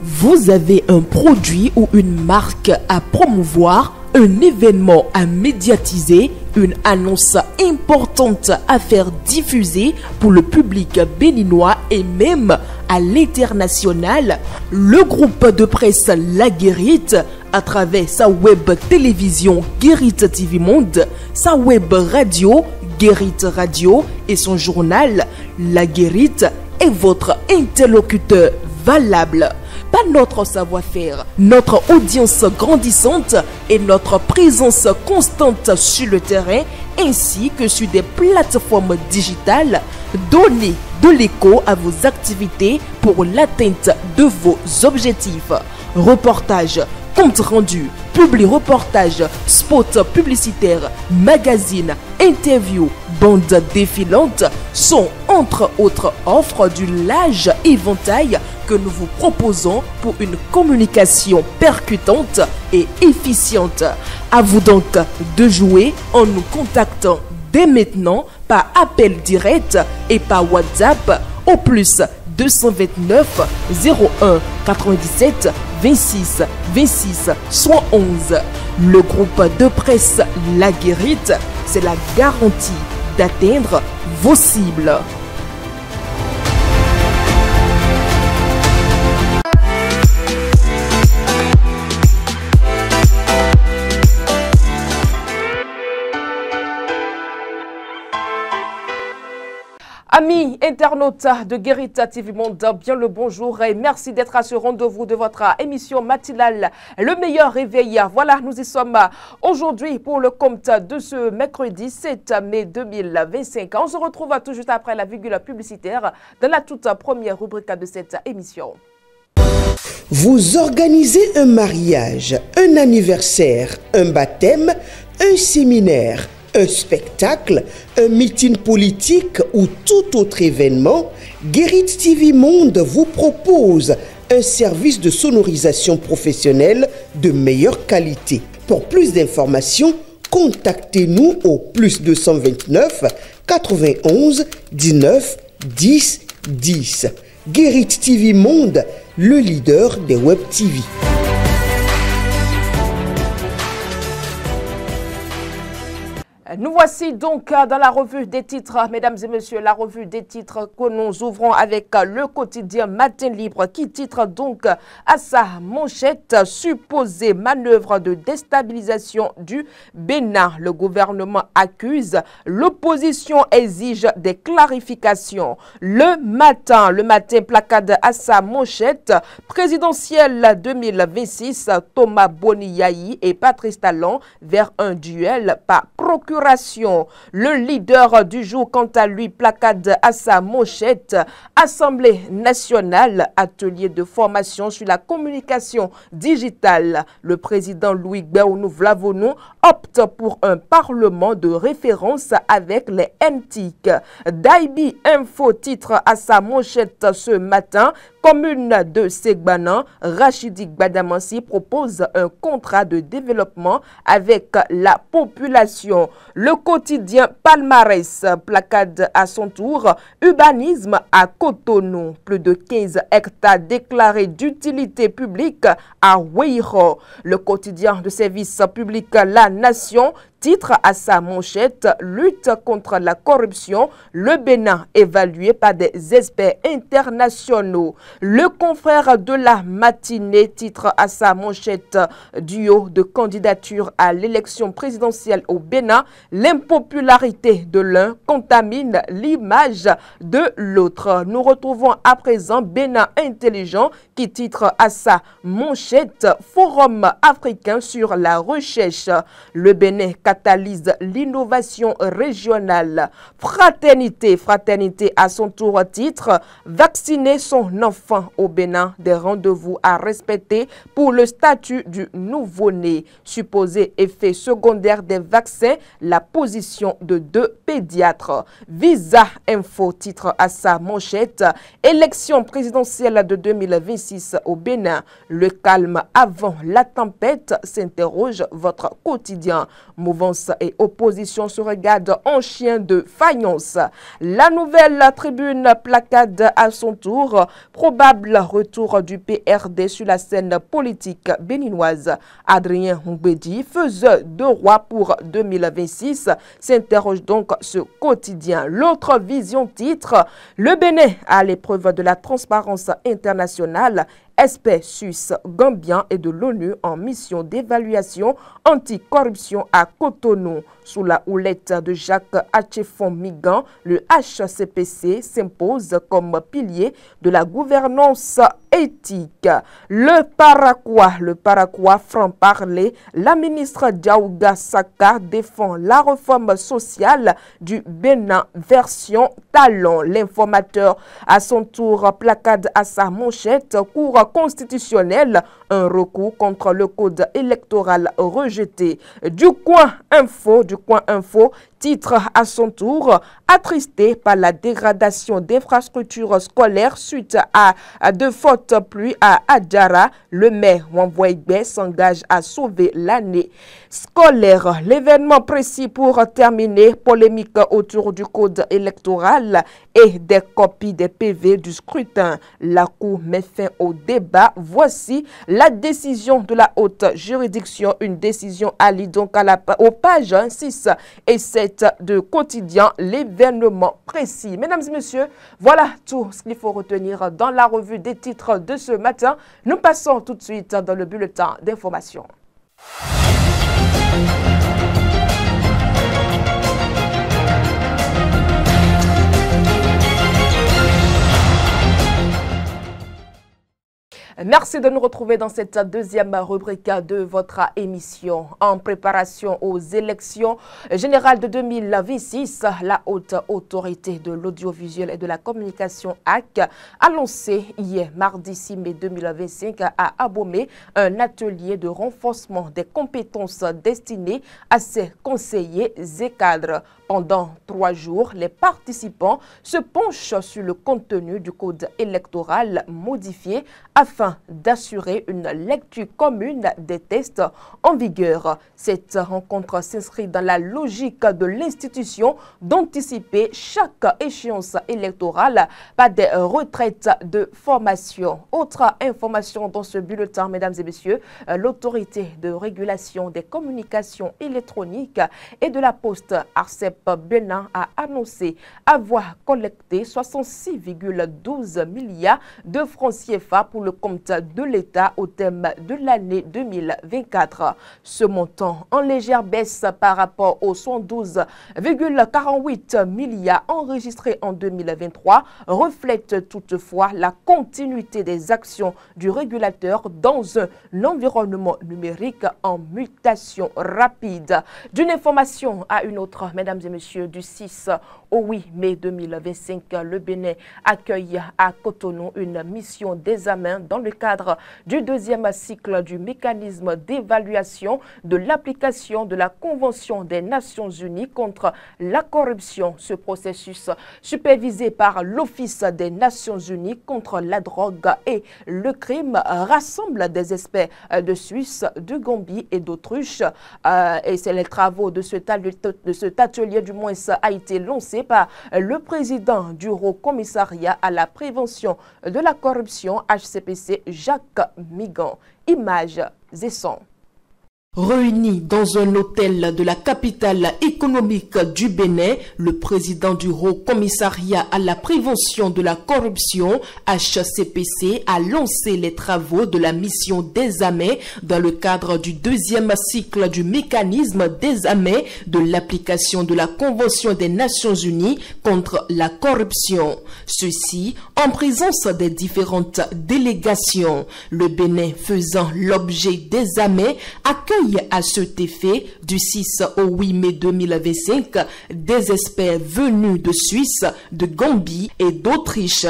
Vous avez un produit ou une marque à promouvoir, un événement à médiatiser, une annonce importante à faire diffuser pour le public béninois et même à l'international. Le groupe de presse La Guérite, à travers sa web télévision Guérite TV Monde, sa web radio Guérite Radio et son journal La Guérite est votre interlocuteur valable. Par notre savoir-faire, notre audience grandissante et notre présence constante sur le terrain ainsi que sur des plateformes digitales, donnez de l'écho à vos activités pour l'atteinte de vos objectifs. Reportages, comptes rendus, publi-reportages, spots publicitaires, magazines, interviews, bandes défilantes sont entre autres offres du large éventail que nous vous proposons pour une communication percutante et efficiente. À vous donc de jouer en nous contactant dès maintenant par appel direct et par WhatsApp au plus 229 01 97 26 26 111. Le groupe de presse La Guérite, c'est la garantie d'atteindre vos cibles. Amis internautes de Guérite TV Monde, bien le bonjour et merci d'être à ce rendez-vous de votre émission matinale Le meilleur réveil. Voilà, nous y sommes aujourd'hui pour le compte de ce mercredi 7 mai 2025. On se retrouve tout juste après la virgule publicitaire dans la toute première rubrique de cette émission. Vous organisez un mariage, un anniversaire, un baptême, un séminaire, un spectacle, un meeting politique ou tout autre événement, Guérite TV Monde vous propose un service de sonorisation professionnelle de meilleure qualité. Pour plus d'informations, contactez-nous au plus 229 91 19 10 10. Guérite TV Monde, le leader des web TV. Nous voici donc dans la revue des titres, mesdames et messieurs, la revue des titres que nous ouvrons avec le quotidien Matin Libre qui titre donc à sa manchette supposée manœuvre de déstabilisation du Bénin. Le gouvernement accuse, l'opposition exige des clarifications. Le matin placade à sa manchette présidentielle 2026, Thomas Boniaï et Patrice Talon vers un duel par procuration. Le leader du jour, quant à lui, placade à sa manchette. Assemblée nationale, atelier de formation sur la communication digitale. Le président Louis Gbéounou Vlavonou opte pour un parlement de référence avec les NTIC. Daibi Info titre à sa manchette ce matin. Commune de Segbanan, Rachidi Gbadamansi propose un contrat de développement avec la population. Le quotidien Palmarès placade à son tour urbanisme à Cotonou. Plus de 15 hectares déclarés d'utilité publique à Ouéiro. Le quotidien de service public La Nation titre à sa manchette lutte contre la corruption, le Bénin évalué par des experts internationaux. Le confrère de la matinée titre à sa manchette duo de candidature à l'élection présidentielle au Bénin, l'impopularité de l'un contamine l'image de l'autre. Nous retrouvons à présent Bénin intelligent qui titre à sa manchette Forum africain sur la recherche. Le Bénin catalyse l'innovation régionale. Fraternité à son tour titre, vacciner son enfant au Bénin, des rendez-vous à respecter pour le statut du nouveau-né. Supposé effet secondaire des vaccins, la position de 2 pédiatres. Visa Info titre à sa manchette, élection présidentielle de 2026 au Bénin. Le calme avant la tempête, s'interroge votre quotidien. Mouvement Mouvance et opposition se regardent en chien de faïence. La nouvelle tribune placade à son tour. Probable retour du PRD sur la scène politique béninoise. Adrien Mbedi, faiseur de roi pour 2026, s'interroge donc ce quotidien. L'autre vision titre, le Bénin à l'épreuve de la transparence internationale. Espèce suisse gambien et de l'ONU en mission d'évaluation anticorruption à Cotonou. Sous la houlette de Jacques Atchefon-Migan, le HCPC s'impose comme pilier de la gouvernance éthique. Le Paraguay franc-parler, la ministre Diaouga Saka défend la réforme sociale du Bénin version talon. L'informateur à son tour placade à sa manchette, cour constitutionnel, un recours contre le code électoral rejeté. Du coin info, titre à son tour, attristé par la dégradation d'infrastructures scolaires suite à de fortes pluies à Adjara, le maire Wamboigbe s'engage à sauver l'année scolaire. L'événement précis pour terminer, polémique autour du code électoral et des copies des PV du scrutin. La Cour met fin au débat. Voici la décision de la haute juridiction. Une décision allie donc aux pages 6 et 7 de quotidien, l'événement précis. Mesdames et messieurs, voilà tout ce qu'il faut retenir dans la revue des titres de ce matin. Nous passons tout de suite dans le bulletin d'information. Merci de nous retrouver dans cette deuxième rubrique de votre émission. En préparation aux élections générales de 2026, la haute autorité de l'audiovisuel et de la communication AC a lancé hier, mardi 6 mai 2025, à Abomey, un atelier de renforcement des compétences destinées à ses conseillers et cadres. Pendant 3 jours, les participants se penchent sur le contenu du code électoral modifié afin d'assurer une lecture commune des textes en vigueur. Cette rencontre s'inscrit dans la logique de l'institution d'anticiper chaque échéance électorale par des retraites de formation. Autre information dans ce bulletin, mesdames et messieurs, l'autorité de régulation des communications électroniques et de la poste ARCEP Bénin a annoncé avoir collecté 66,12 milliards de francs CFA pour le compte de l'État au thème de l'année 2024. Ce montant, en légère baisse par rapport aux 112,48 milliards enregistrés en 2023, reflète toutefois la continuité des actions du régulateur dans un environnement numérique en mutation rapide. D'une information à une autre, mesdames et messieurs, du 6 au 8 mai 2025, le Bénin accueille à Cotonou une mission d'examen dans le cadre du deuxième cycle du mécanisme d'évaluation de l'application de la Convention des Nations Unies contre la corruption. Ce processus, supervisé par l'Office des Nations Unies contre la drogue et le crime, rassemble des experts de Suisse, de Gambie et d'Autruche. Et c'est les travaux de cet atelier, du moins, a été lancé par le président du Haut Commissariat à la prévention de la corruption, HCPC, Jacques Migan. Images et sons. Réunis dans un hôtel de la capitale économique du Bénin, le président du Haut Commissariat à la prévention de la corruption, HCPC, a lancé les travaux de la mission d'examen dans le cadre du deuxième cycle du mécanisme d'examen de l'application de la Convention des Nations Unies contre la corruption. Ceci en présence des différentes délégations. Le Bénin faisant l'objet d'examen accueille à cet effet du 6 au 8 mai 2025 des experts venus de Suisse, de Gambie et d'Autriche.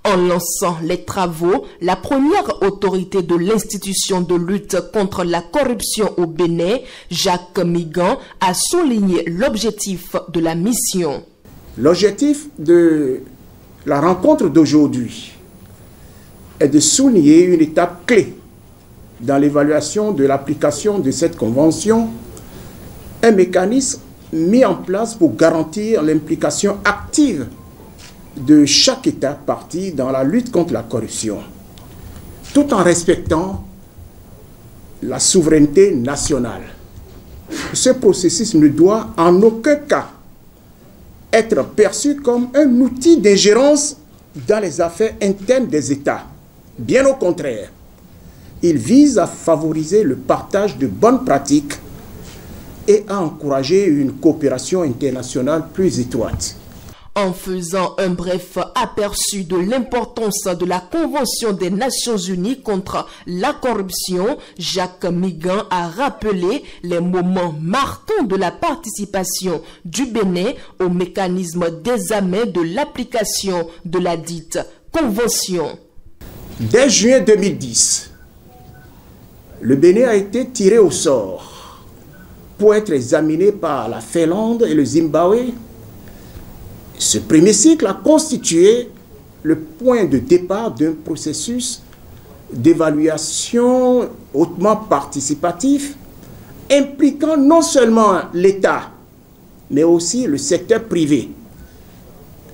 En lançant les travaux, la première autorité de l'institution de lutte contre la corruption au Bénin, Jacques Migan, a souligné l'objectif de la mission. L'objectif de la rencontre d'aujourd'hui est de souligner une étape clé dans l'évaluation de l'application de cette convention, un mécanisme mis en place pour garantir l'implication active de chaque État partie dans la lutte contre la corruption, tout en respectant la souveraineté nationale. Ce processus ne doit en aucun cas être perçu comme un outil d'ingérence dans les affaires internes des États. Bien au contraire, il vise à favoriser le partage de bonnes pratiques et à encourager une coopération internationale plus étroite. En faisant un bref aperçu de l'importance de la Convention des Nations Unies contre la corruption, Jacques Migan a rappelé les moments marquants de la participation du Bénin au mécanisme d'examen de l'application de la dite Convention. Dès juin 2010, le Bénin a été tiré au sort pour être examiné par la Finlande et le Zimbabwe. Ce premier cycle a constitué le point de départ d'un processus d'évaluation hautement participatif impliquant non seulement l'État, mais aussi le secteur privé,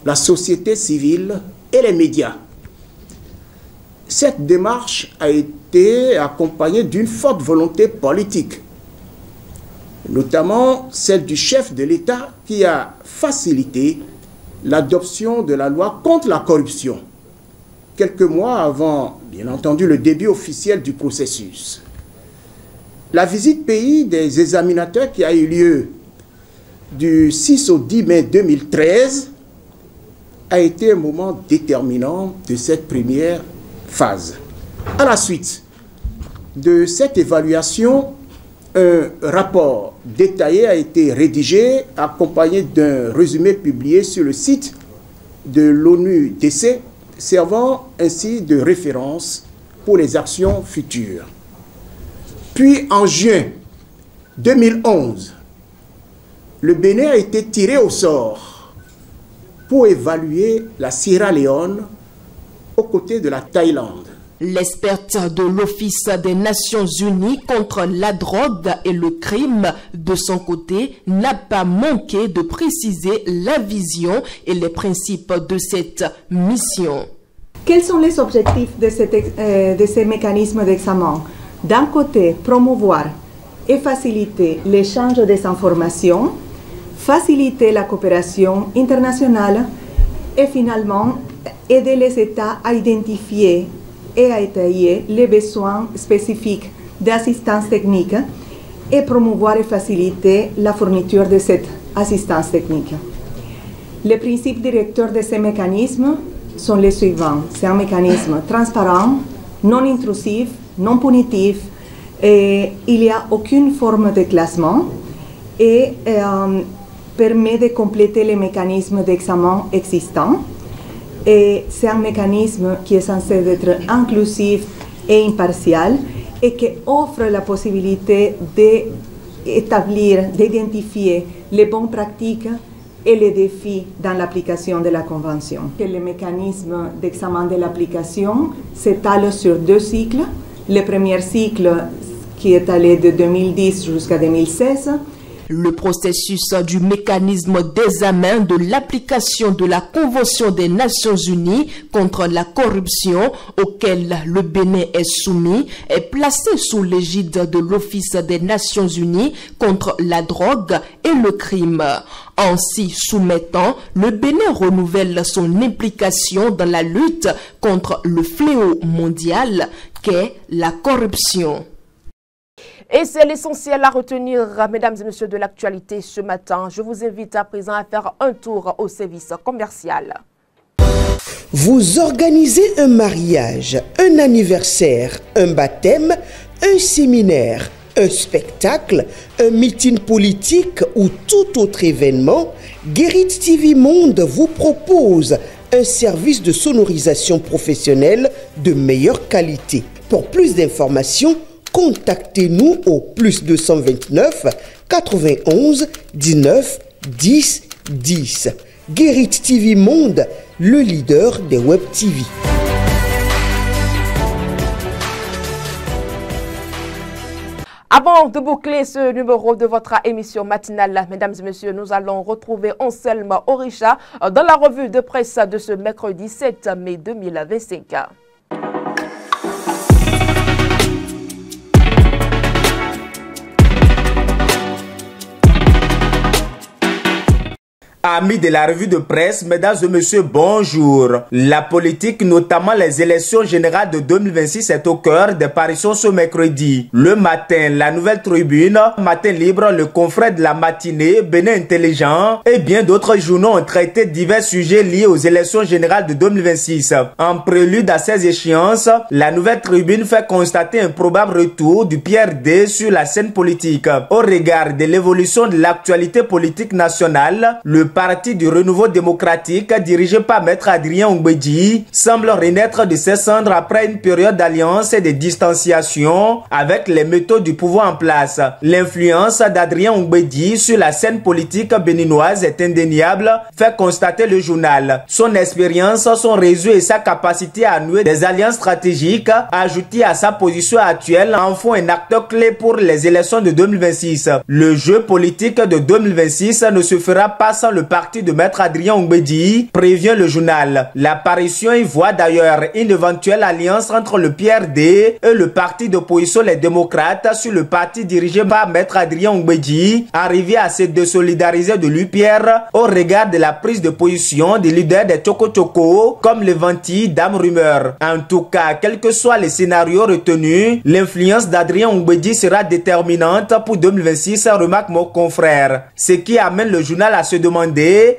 la société civile et les médias. Cette démarche a été accompagnée d'une forte volonté politique, notamment celle du chef de l'État qui a facilité l'adoption de la loi contre la corruption, quelques mois avant, bien entendu, le début officiel du processus. La visite pays des examinateurs qui a eu lieu du 6 au 10 mai 2013 a été un moment déterminant de cette première phase. À la suite de cette évaluation, un rapport détaillé a été rédigé, accompagné d'un résumé publié sur le site de l'ONU-DC, servant ainsi de référence pour les actions futures. Puis en juin 2011, le Bénin a été tiré au sort pour évaluer la Sierra Leone aux côtés de la Thaïlande. L'experte de l'Office des Nations Unies contre la drogue et le crime, de son côté, n'a pas manqué de préciser la vision et les principes de cette mission. Quels sont les objectifs de ces mécanismes d'examen? D'un côté, promouvoir et faciliter l'échange des informations, faciliter la coopération internationale et finalement aider les États à identifier et à étayer les besoins spécifiques d'assistance technique et promouvoir et faciliter la fourniture de cette assistance technique. Les principes directeurs de ces mécanismes sont les suivants. C'est un mécanisme transparent, non intrusif, non punitif, et il n'y a aucune forme de classement et permet de compléter les mécanismes d'examen existants. Et c'est un mécanisme qui est censé être inclusif et impartial et qui offre la possibilité d'établir, d'identifier les bonnes pratiques et les défis dans l'application de la Convention. Le mécanisme d'examen de l'application s'étale sur 2 cycles. Le premier cycle qui est allé de 2010 jusqu'à 2016. Le processus du mécanisme d'examen de l'application de la Convention des Nations Unies contre la corruption auquel le Bénin est soumis est placé sous l'égide de l'Office des Nations Unies contre la drogue et le crime. En s'y soumettant, le Bénin renouvelle son implication dans la lutte contre le fléau mondial qu'est la corruption. Et c'est l'essentiel à retenir, mesdames et messieurs, de l'actualité ce matin. Je vous invite à présent à faire un tour au service commercial. Vous organisez un mariage, un anniversaire, un baptême, un séminaire, un spectacle, un meeting politique ou tout autre événement, Guérit TV Monde vous propose un service de sonorisation professionnelle de meilleure qualité. Pour plus d'informations, contactez-nous au plus 229 91 19 10 10. Guérit TV Monde, le leader des Web TV. Avant de boucler ce numéro de votre émission matinale, mesdames et messieurs, nous allons retrouver Anselme Orisha dans la revue de presse de ce mercredi 7 mai 2025. Amis de la revue de presse, mesdames et messieurs, bonjour. La politique, notamment les élections générales de 2026, est au cœur des parutions ce mercredi. Le matin, la Nouvelle Tribune, Matin Libre, le confrère de la matinée, Bénin Intelligent et bien d'autres journaux ont traité divers sujets liés aux élections générales de 2026. En prélude à ces échéances, la Nouvelle Tribune fait constater un probable retour du PRD sur la scène politique. Au regard de l'évolution de l'actualité politique nationale, le Parti du Renouveau démocratique, dirigé par Maître Adrien Ongbedji, semble renaître de ses cendres après une période d'alliance et de distanciation avec les méthodes du pouvoir en place. L'influence d'Adrien Ongbedji sur la scène politique béninoise est indéniable, fait constater le journal. Son expérience, son réseau et sa capacité à nouer des alliances stratégiques, ajoutées à sa position actuelle, en font un acteur clé pour les élections de 2026. Le jeu politique de 2026 ne se fera pas sans le parti de Maître Adrien Ongbedji, prévient le journal. L'apparition y voit d'ailleurs une éventuelle alliance entre le PRD et le parti d'opposition Les Démocrates sur le parti dirigé par Maître Adrien Ongbedji, arrivé à se désolidariser de l'UPR au regard de la prise de position des leaders des Toko Toko comme le ventille Dame Rumeur. En tout cas, quel que soit le scénario retenu, l'influence d'Adrien Ongbedji sera déterminante pour 2026, remarque mon confrère. Ce qui amène le journal à se demander,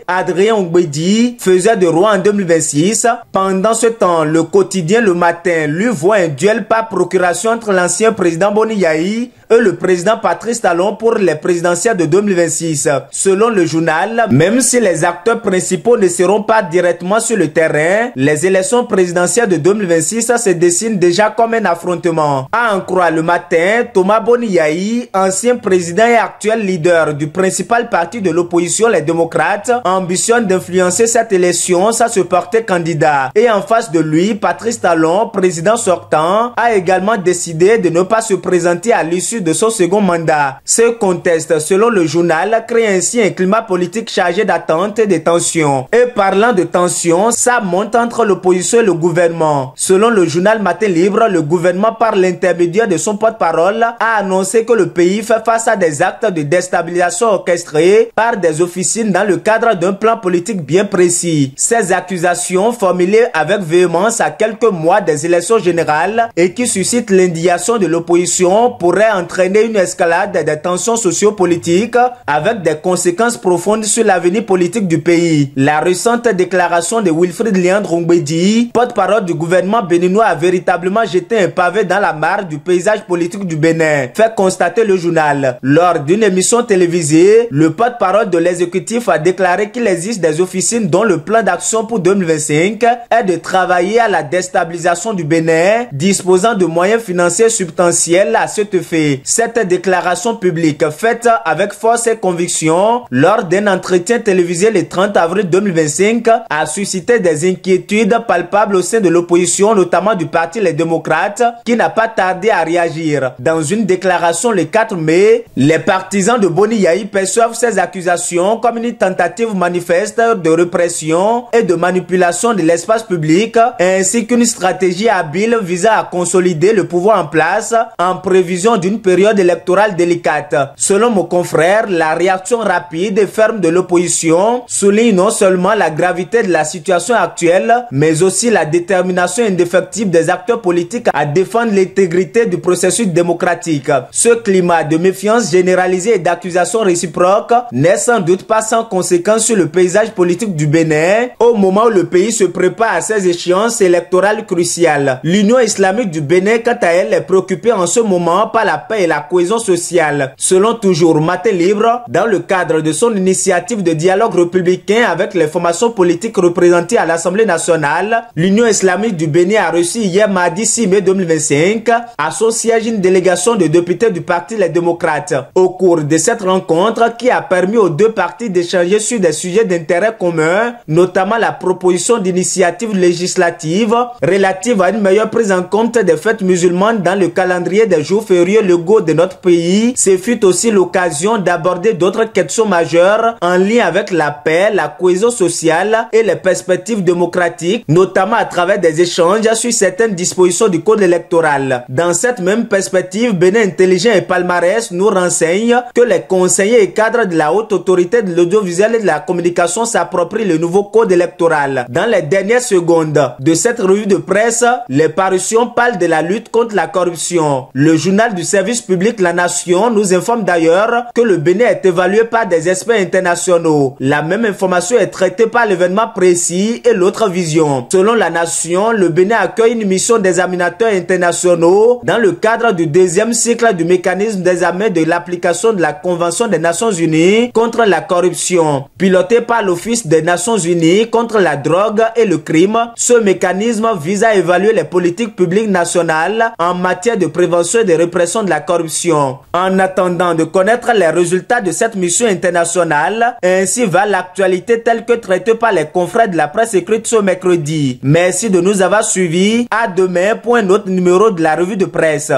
Adrien Ongbedji faisait de roi en 2026. Pendant ce temps, le quotidien Le Matin lui voit un duel par procuration entre l'ancien président Boni Yayi et le président Patrice Talon pour les présidentielles de 2026. Selon le journal, même si les acteurs principaux ne seront pas directement sur le terrain, les élections présidentielles de 2026 se dessinent déjà comme un affrontement. À en croire Le Matin, Thomas Boni Yayi, ancien président et actuel leader du principal parti de l'opposition, les démocrates, ambitionne d'influencer cette élection sans se porter candidat. Et en face de lui, Patrice Talon, président sortant, a également décidé de ne pas se présenter à l'issue de son second mandat. Ce contexte, selon le journal, crée ainsi un climat politique chargé d'attente et de tensions. Et parlant de tensions, ça monte entre l'opposition et le gouvernement. Selon le journal Matin Libre, le gouvernement, par l'intermédiaire de son porte-parole, a annoncé que le pays fait face à des actes de déstabilisation orchestrés par des officines dans le cadre d'un plan politique bien précis. Ces accusations, formulées avec véhémence à quelques mois des élections générales et qui suscitent l'indignation de l'opposition, pourraient entraîner une escalade des tensions sociopolitiques avec des conséquences profondes sur l'avenir politique du pays. La récente déclaration de Wilfrid Léandre Ongbedji, porte-parole du gouvernement béninois, a véritablement jeté un pavé dans la mare du paysage politique du Bénin, fait constater le journal. Lors d'une émission télévisée, le porte-parole de l'exécutif a déclaré qu'il existe des officines dont le plan d'action pour 2025 est de travailler à la déstabilisation du Bénin, disposant de moyens financiers substantiels à cet effet. Cette déclaration publique, faite avec force et conviction lors d'un entretien télévisé le 30 avril 2025, a suscité des inquiétudes palpables au sein de l'opposition, notamment du parti Les Démocrates, qui n'a pas tardé à réagir. Dans une déclaration le 4 mai, les partisans de Boni Yayi perçoivent ces accusations comme une tentative manifeste de répression et de manipulation de l'espace public, ainsi qu'une stratégie habile visant à consolider le pouvoir en place en prévision d'une période électorale délicate. Selon mon confrère, la réaction rapide et ferme de l'opposition souligne non seulement la gravité de la situation actuelle, mais aussi la détermination indéfectible des acteurs politiques à défendre l'intégrité du processus démocratique. Ce climat de méfiance généralisée et d'accusations réciproques n'est sans doute pas sans conséquence sur le paysage politique du Bénin au moment où le pays se prépare à ces échéances électorales cruciales. L'Union islamique du Bénin, quant à elle, est préoccupée en ce moment par la paix et la cohésion sociale. Selon toujours Matin Libre, dans le cadre de son initiative de dialogue républicain avec les formations politiques représentées à l'Assemblée nationale, l'Union islamique du Bénin a reçu hier mardi 6 mai 2025 à son siège une délégation de députés du parti Les Démocrates. Au cours de cette rencontre qui a permis aux deux partis d'échanger sur des sujets d'intérêt commun, notamment la proposition d'initiative législative relative à une meilleure prise en compte des fêtes musulmanes dans le calendrier des jours fériés, le légaux de notre pays, ce fut aussi l'occasion d'aborder d'autres questions majeures en lien avec la paix, la cohésion sociale et les perspectives démocratiques, notamment à travers des échanges sur certaines dispositions du code électoral. Dans cette même perspective, Bénin Intelligent et Palmarès nous renseignent que les conseillers et cadres de la haute autorité de l'audiovisuel et de la communication s'approprient le nouveau code électoral. Dans les dernières secondes de cette revue de presse, les parutions parlent de la lutte contre la corruption. Le journal du service public La Nation nous informe d'ailleurs que le Bénin est évalué par des experts internationaux. La même information est traitée par l'événement précis et l'autre vision. Selon La Nation, le Bénin accueille une mission d'examinateurs internationaux dans le cadre du deuxième cycle du mécanisme d'examen de l'application de la Convention des Nations Unies contre la corruption. Piloté par l'Office des Nations Unies contre la drogue et le crime, ce mécanisme vise à évaluer les politiques publiques nationales en matière de prévention et de répression de la corruption. En attendant de connaître les résultats de cette mission internationale, ainsi va l'actualité telle que traitée par les confrères de la presse écrite ce mercredi. Merci de nous avoir suivis. À demain pour un autre numéro de la revue de presse.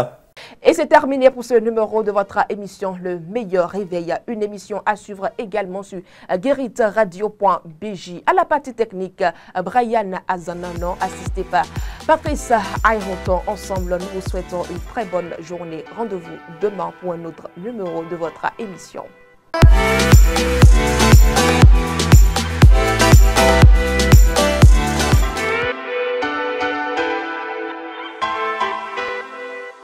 Et c'est terminé pour ce numéro de votre émission Le Meilleur Réveil. Une émission à suivre également sur guéritradio.bj. À la partie technique, Brian Azanano, assisté par Patrice Ayronton. Ensemble, nous vous souhaitons une très bonne journée. Rendez-vous demain pour un autre numéro de votre émission.